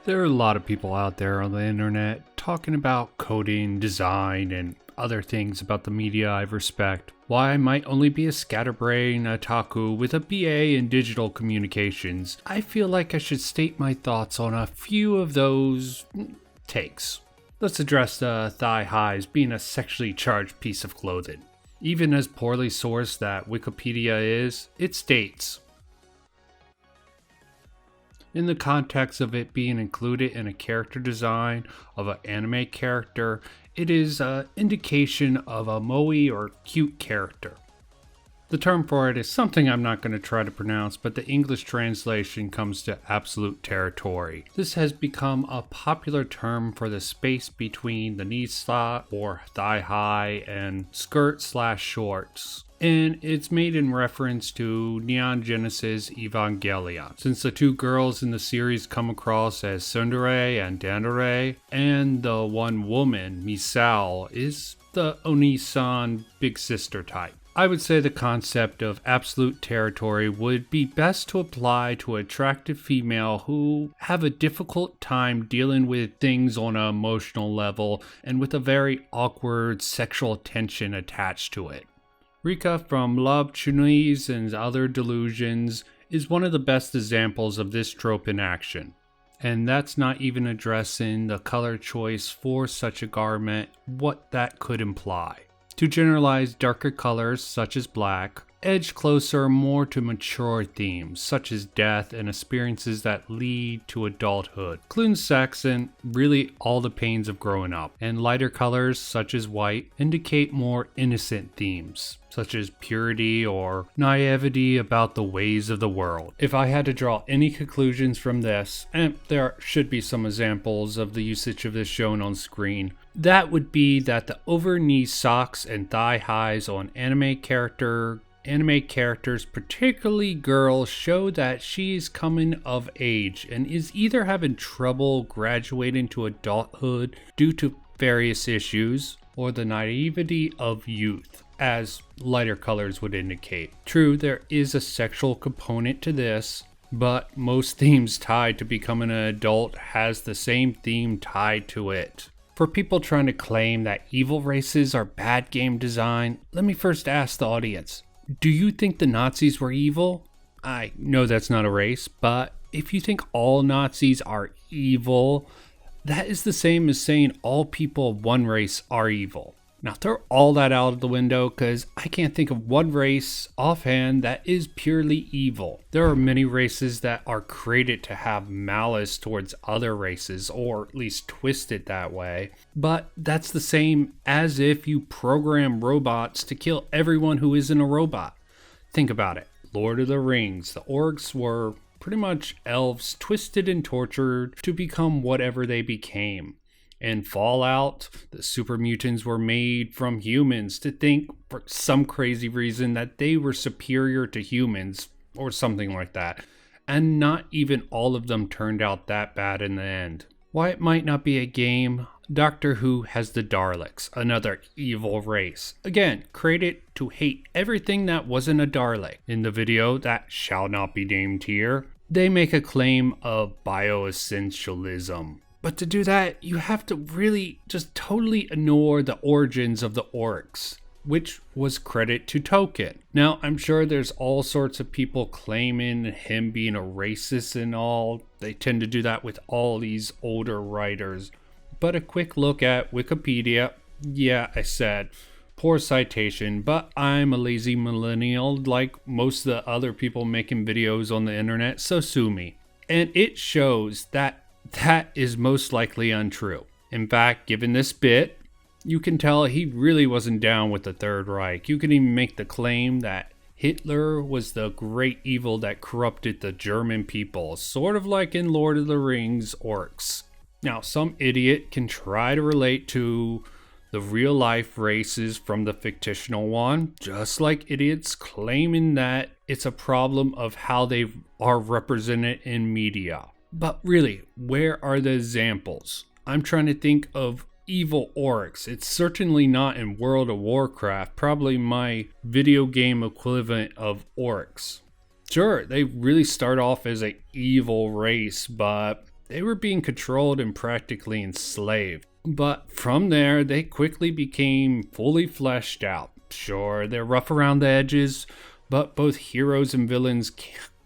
There are a lot of people out there on the internet talking about coding, design, and other things about the media I respect. While I might only be a scatterbrain otaku with a BA in digital communications, I feel like I should state my thoughts on a few of those takes. Let's address the thigh highs being a sexually charged piece of clothing. Even as poorly sourced that Wikipedia is, it states, in the context of it being included in a character design of an anime character, it is an indication of a moe or cute character. The term for it is something I'm not going to try to pronounce, but the English translation comes to absolute territory. This has become a popular term for the space between the knee slot or thigh high and skirt/shorts. And it's made in reference to Neon Genesis Evangelion, since the two girls in the series come across as tsundere and dandere, and the one woman, Misao, is the Onisan big sister type. I would say the concept of absolute territory would be best to apply to attractive female who have a difficult time dealing with things on an emotional level and with a very awkward sexual tension attached to it. Rika from Love, Chunies, and Other Delusions is one of the best examples of this trope in action. And that's not even addressing the color choice for such a garment, what that could imply. To generalize darker colors such as black, edge closer more to mature themes such as death and experiences that lead to adulthood, including sex and really all the pains of growing up. And lighter colors such as white indicate more innocent themes such as purity or naivety about the ways of the world. If I had to draw any conclusions from this, and there should be some examples of the usage of this shown on screen, that would be that the over-knee socks and thigh highs on anime characters, particularly girls, show that she's coming of age and is either having trouble graduating to adulthood due to various issues or the naivety of youth, as lighter colors would indicate. True, there is a sexual component to this, but most themes tied to becoming an adult has the same theme tied to it. For people trying to claim that evil races are bad game design, let me first ask the audience, do you think the Nazis were evil? I know that's not a race, but if you think all Nazis are evil, that is the same as saying all people of one race are evil. Now throw all that out of the window because I can't think of one race offhand that is purely evil. There are many races that are created to have malice towards other races, or at least twisted that way. But that's the same as if you program robots to kill everyone who isn't a robot. Think about it. Lord of the Rings, the orcs were pretty much elves twisted and tortured to become whatever they became. In Fallout, the super mutants were made from humans to think for some crazy reason that they were superior to humans or something like that. And not even all of them turned out that bad in the end. Why it might not be a game, Doctor Who has the Daleks, another evil race. Again, created to hate everything that wasn't a Dalek. In the video that shall not be named here, they make a claim of bioessentialism. But to do that, you have to really just totally ignore the origins of the orcs, which was credit to Tolkien. Now, I'm sure there's all sorts of people claiming him being a racist and all. They tend to do that with all these older writers. But a quick look at Wikipedia, yeah, I said, poor citation, but I'm a lazy millennial like most of the other people making videos on the internet, so sue me. And it shows that is most likely untrue. In fact, given this bit, you can tell he really wasn't down with the Third Reich. You can even make the claim that Hitler was the great evil that corrupted the German people, sort of like in Lord of the Rings orcs. Now, some idiot can try to relate to the real life races from the fictional one, just like idiots claiming that it's a problem of how they are represented in media. But really, where are the examples? I'm trying to think of evil orcs. It's certainly not in World of Warcraft, probably my video game equivalent of orcs. Sure, they really start off as an evil race, but They were being controlled and practically enslaved. But from there, they quickly became fully fleshed out. Sure, they're rough around the edges, but both heroes and villains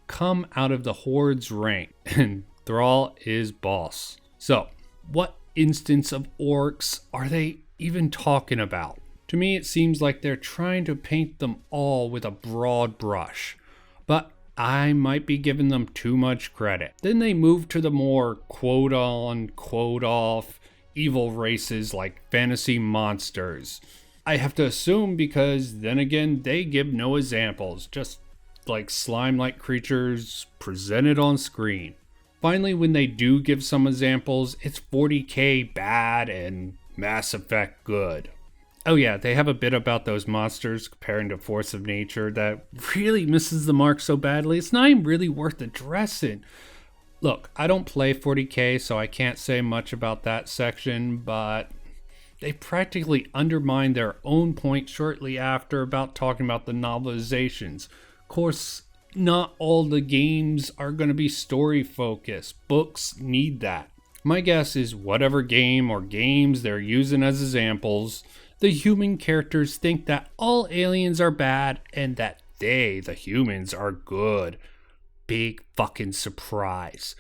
come out of the Horde's rank, and Thrall is boss. So, what instance of orcs are they even talking about? To me, it seems like they're trying to paint them all with a broad brush, but I might be giving them too much credit. Then they move to the more quote on, quote off evil races like fantasy monsters. I have to assume because then again, they give no examples, just like slime-like creatures presented on screen. Finally, when they do give some examples, it's 40k bad and Mass Effect good. Oh yeah, they have a bit about those monsters comparing to Force of Nature that really misses the mark so badly, it's not even really worth addressing. Look, I don't play 40k, so I can't say much about that section, but they practically undermined their own point shortly after about talking about the novelizations. Of course, not all the games are going to be story focused. Books need that. My guess is whatever game or games they're using as examples, the human characters think that all aliens are bad and that they, the humans, are good. Big fucking surprise.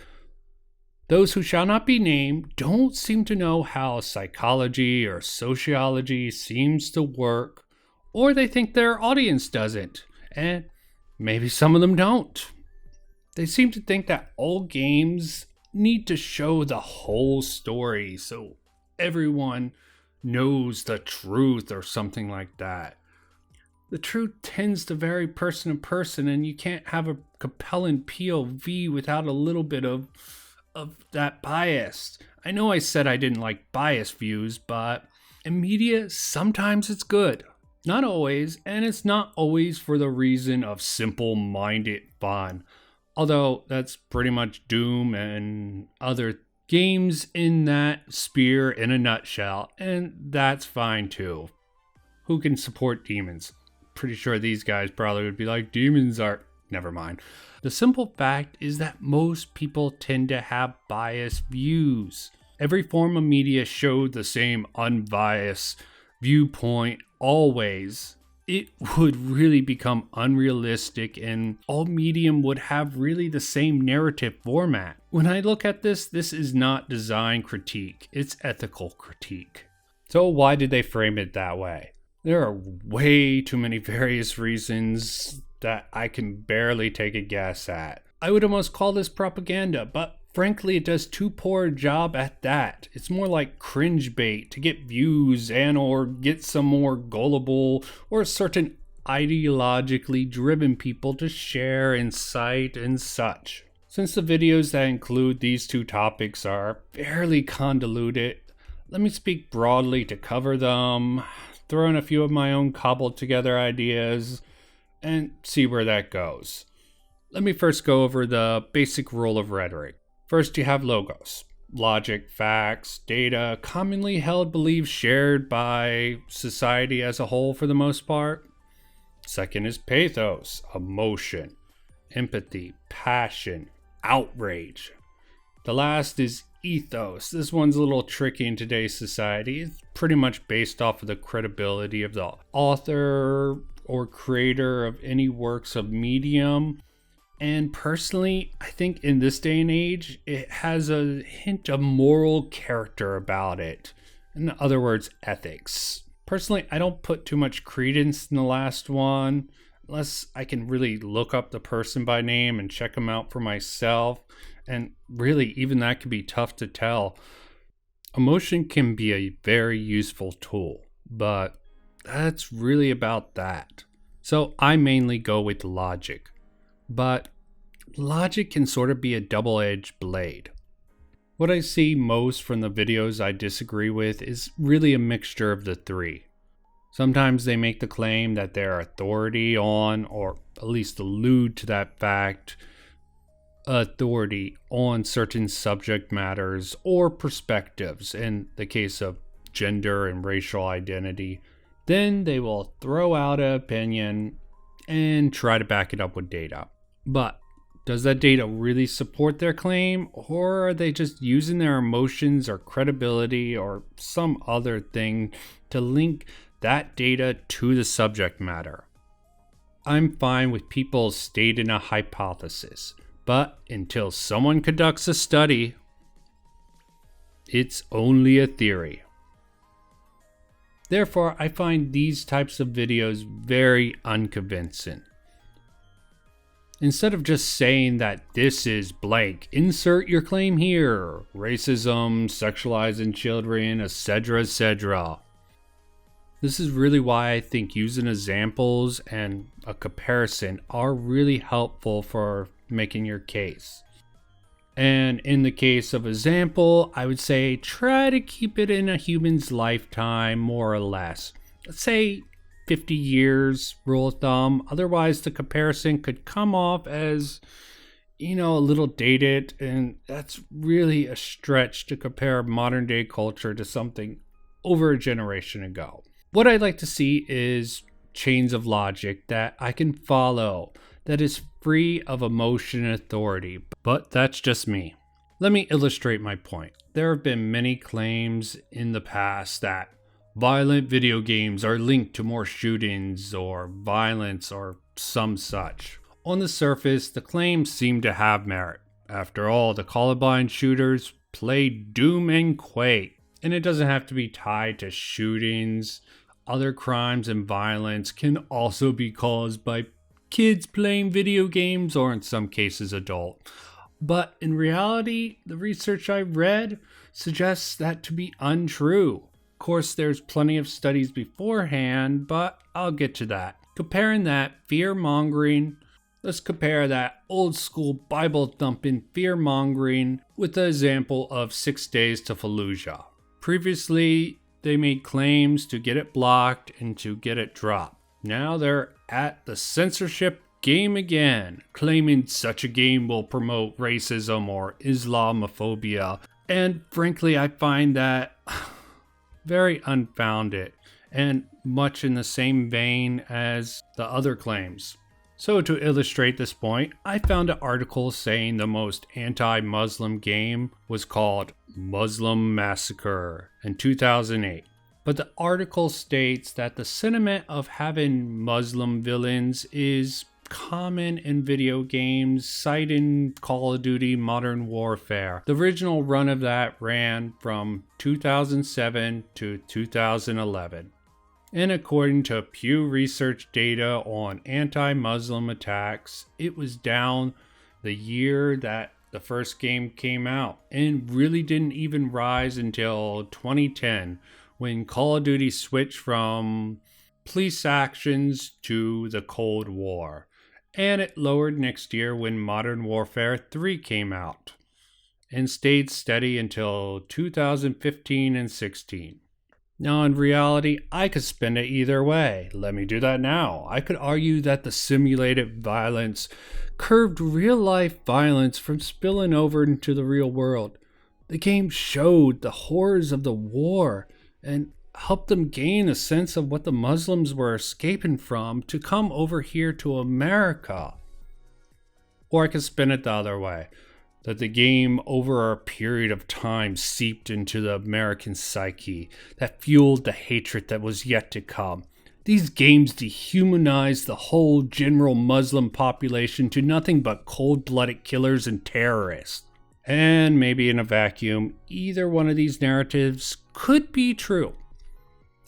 Those who shall not be named don't seem to know how psychology or sociology seems to work, or they think their audience doesn't, and maybe some of them don't. They seem to think that all games need to show the whole story so everyone knows the truth or something like that. The truth tends to vary person to person, and you can't have a compelling POV without a little bit of that bias. I know I said I didn't like biased views, but in media, sometimes it's good. Not always, and it's not always for the reason of simple-minded fun. Although that's pretty much Doom and other games in that sphere in a nutshell, and that's fine too. Who can support demons? Pretty sure these guys probably would be like, demons are... Never mind. The simple fact is that most people tend to have biased views. Every form of media showed the same unbiased viewpoint always. It would really become unrealistic and all medium would have really the same narrative format. When I look at this is not design critique, it's ethical critique. So why did they frame it that way? There are way too many various reasons that I can barely take a guess at. I would almost call this propaganda, but frankly it does too poor a job at that. It's more like cringe bait to get views and or get some more gullible or certain ideologically driven people to share and cite and such. Since the videos that include these two topics are fairly convoluted, let me speak broadly to cover them, throw in a few of my own cobbled together ideas, and see where that goes. Let me first go over the basic rule of rhetoric. First, you have logos, logic, facts, data, commonly held beliefs shared by society as a whole for the most part. Second is pathos, emotion, empathy, passion, outrage. The last is ethos. This one's a little tricky in today's society. It's pretty much based off of the credibility of the author or creator of any works of medium. And personally, I think in this day and age, it has a hint of moral character about it. In other words, ethics. Personally, I don't put too much credence in the last one, unless I can really look up the person by name and check them out for myself. And really, even that can be tough to tell. Emotion can be a very useful tool, but that's really about that. So I mainly go with logic. But logic can sort of be a double-edged blade. What I see most from the videos I disagree with is really a mixture of the three. Sometimes they make the claim that they're authority on, or at least allude to that fact, authority on certain subject matters or perspectives in the case of gender and racial identity. Then they will throw out an opinion and try to back it up with data. But Does that data really support their claim, or are they just using their emotions or credibility or some other thing to link that data to the subject matter? I'm fine with people stating a hypothesis, but until someone conducts a study, it's only a theory. Therefore, I find these types of videos very unconvincing. Instead of just saying that this is blank, insert your claim here, racism, sexualizing children, etc., etc. This is really why I think using examples and a comparison are really helpful for making your case. And in the case of example, I would say try to keep it in a human's lifetime, more or less. Let's say 50 years, rule of thumb. Otherwise, the comparison could come off as, a little dated, and that's really a stretch to compare modern day culture to something over a generation ago. What I'd like to see is chains of logic that I can follow, that is free of emotion and authority, but that's just me. Let me illustrate my point. There have been many claims in the past that violent video games are linked to more shootings or violence or some such. On the surface, the claims seem to have merit. After all, the Columbine shooters played Doom and Quake, and it doesn't have to be tied to shootings. Other crimes and violence can also be caused by kids playing video games, or in some cases adult. But in reality, the research I've read suggests that to be untrue. Of course, there's plenty of studies beforehand, but I'll get to that. Comparing that fear-mongering, let's compare that old-school Bible-thumping fear-mongering with the example of 6 Days to Fallujah. Previously, they made claims to get it blocked and to get it dropped. Now they're at the censorship game again, claiming such a game will promote racism or Islamophobia. And frankly, I find that very unfounded and much in the same vein as the other claims. So to illustrate this point, I found an article saying the most anti-Muslim game was called Muslim Massacre in 2008. But the article states that the sentiment of having Muslim villains is common in video games, citing Call of Duty Modern Warfare. The original run of that ran from 2007 to 2011. And according to Pew Research data on anti-Muslim attacks, it was down the year that the first game came out and really didn't even rise until 2010 when Call of Duty switched from police actions to the Cold War. And it lowered next year when Modern Warfare 3 came out and stayed steady until 2015 and 16. Now, in reality, I could spin it either way. Let me do that now. I could argue that the simulated violence curbed real-life violence from spilling over into the real world. The game showed the horrors of the war and helped them gain a sense of what the Muslims were escaping from to come over here to America. Or I could spin it the other way, that the game over a period of time seeped into the American psyche that fueled the hatred that was yet to come. These games dehumanized the whole general Muslim population to nothing but cold-blooded killers and terrorists. And maybe in a vacuum, either one of these narratives could be true.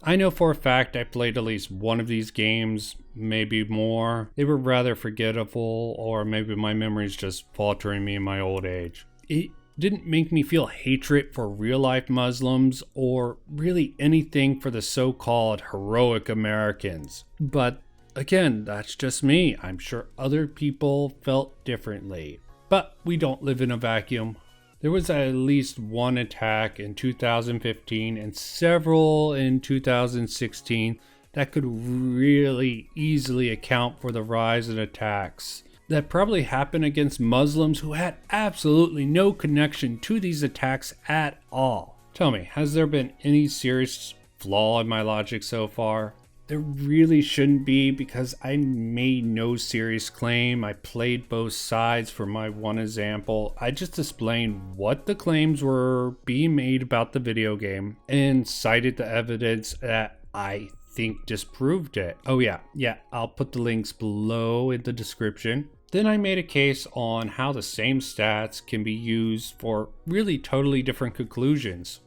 I know for a fact I played at least one of these games, maybe more. They were rather forgettable, or maybe my memory's just faltering me in my old age. It didn't make me feel hatred for real-life Muslims, or really anything for the so-called heroic Americans. But again, that's just me. I'm sure other people felt differently. But we don't live in a vacuum. There was at least one attack in 2015 and several in 2016 that could really easily account for the rise in attacks that probably happened against Muslims who had absolutely no connection to these attacks at all. Tell me, has there been any serious flaw in my logic so far? There really shouldn't be, because I made no serious claim. I played both sides for my one example. I just explained what the claims were being made about the video game and cited the evidence that I think disproved it. Oh yeah, I'll put the links below in the description. Then I made a case on how the same stats can be used for really totally different conclusions.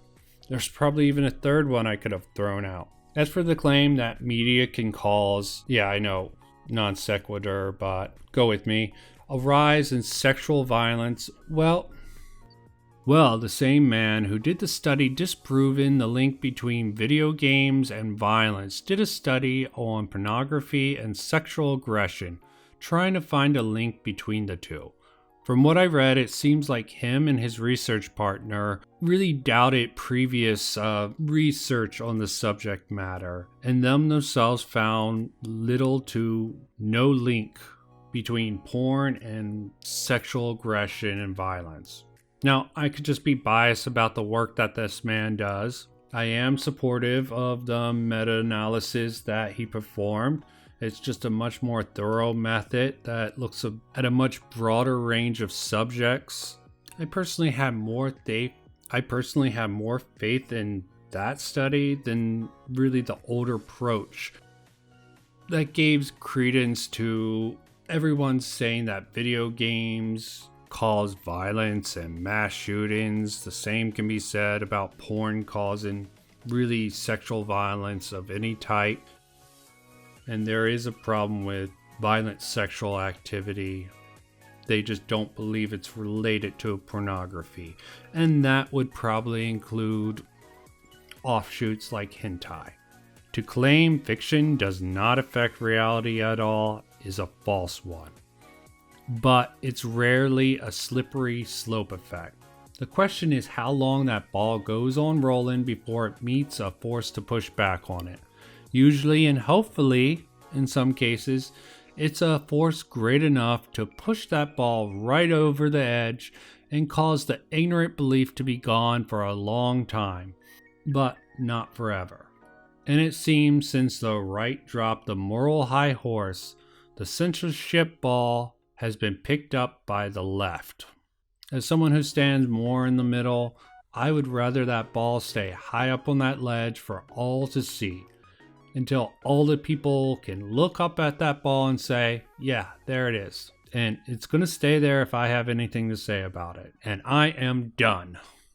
There's probably even a third one I could have thrown out. As for the claim that media can cause, yeah, I know, non sequitur, but go with me, a rise in sexual violence, well, the same man who did the study disproving the link between video games and violence did a study on pornography and sexual aggression, trying to find a link between the two. From what I read, it seems like him and his research partner really doubted previous research on the subject matter, and them themselves found little to no link between porn and sexual aggression and violence. Now, I could just be biased about the work that this man does. I am supportive of the meta-analysis that he performed. It's just a much more thorough method that looks at a much broader range of subjects. I personally have more faith in that study than really the older approach that gave credence to everyone saying that video games cause violence and mass shootings. The same can be said about porn causing really sexual violence of any type. And there is a problem with violent sexual activity. They just don't believe it's related to pornography. And that would probably include offshoots like hentai. To claim fiction does not affect reality at all is a false one. But it's rarely a slippery slope effect. The question is how long that ball goes on rolling before it meets a force to push back on it. Usually and hopefully, in some cases, it's a force great enough to push that ball right over the edge and cause the ignorant belief to be gone for a long time, but not forever. And it seems since the right dropped the moral high horse, the censorship ball has been picked up by the left. As someone who stands more in the middle, I would rather that ball stay high up on that ledge for all to see, until all the people can look up at that ball and say, yeah, there it is. And it's going to stay there if I have anything to say about it. And I am done.